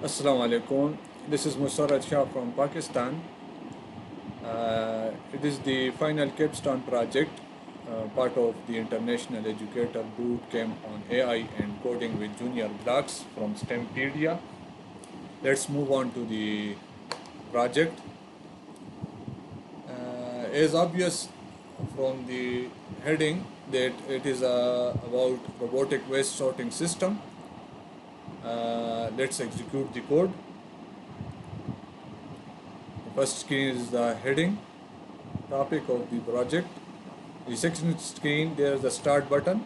Assalamu alaikum. This is Musarrad Shah from Pakistan. It is the final capstone project, part of the International Educator Bootcamp on AI and coding with junior blocks from Stempedia. Let's move on to the project. As obvious from the heading that it is about robotic waste sorting system. Let's execute the code. The first screen is the heading, topic of the project. The second screen, there is the start button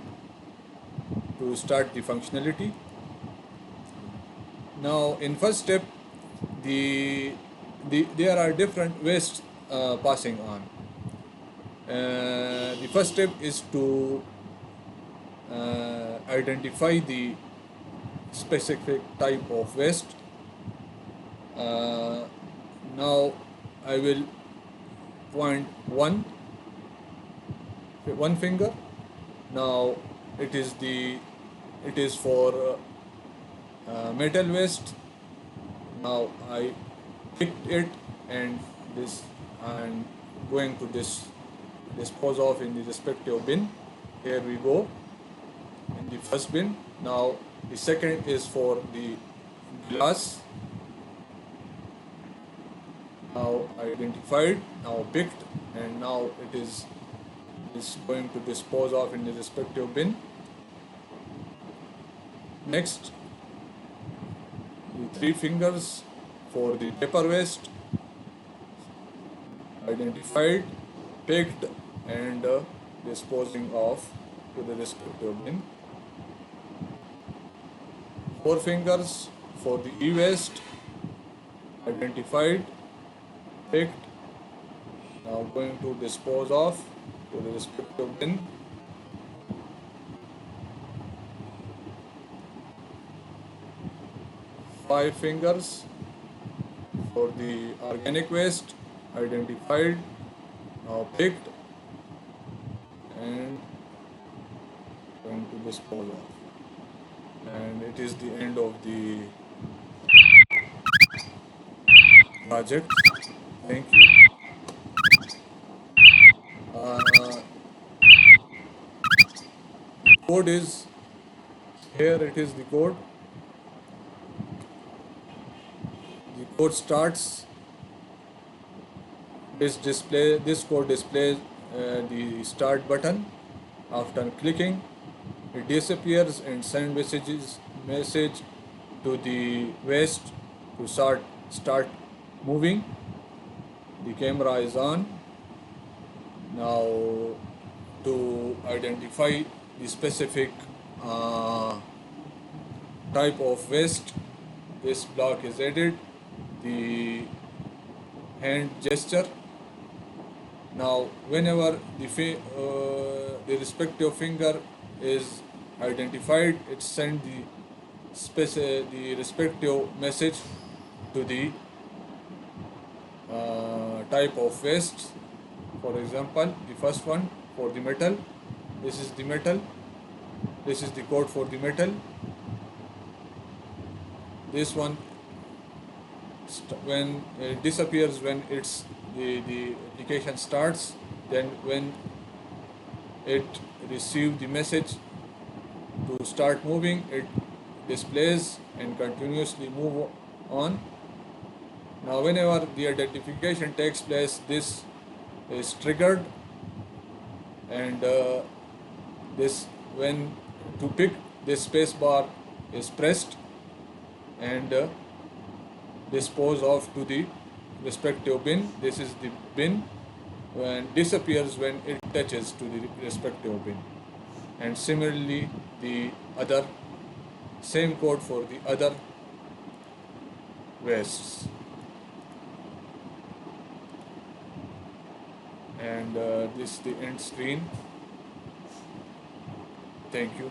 to start the functionality. Now in first step, there are different wastes passing on. The first step is to identify the specific type of waste. Now I will point one finger. Now it is for metal waste. Now I picked it and I'm going to dispose of in the respective bin. Here we go in the first bin. Now the second is for the glass. Now identified, now picked, and now it is going to dispose of in the respective bin. Next, the three fingers for the paper waste, identified, picked, and disposing of to the respective bin. Four fingers for the e-waste, identified, picked, now going to dispose of to the respective bin. Five fingers for the organic waste, identified, now picked, and going to dispose of. And it is the end of the project. Thank you. The code is here. It is the code. The code starts. This code displays the start button. After clicking, it disappears and sends message to the waste to start moving. The camera is on. Now to identify the specific type of waste, this block is added. The hand gesture. Now whenever the respective finger is identified, it sends the respective message to the type of waste. For example, the first one for the metal, this is the metal, this is the code for the metal. This one when it disappears when the application starts, then when it receives the message to start moving, it displays and continuously move on. Now whenever the identification takes place, this is triggered, and this when to pick, this space bar is pressed and dispose of to the respective bin. This is the bin, and disappears when it touches to the respective bin. And similarly the other, same code for the other wastes. And this is the end screen. Thank you.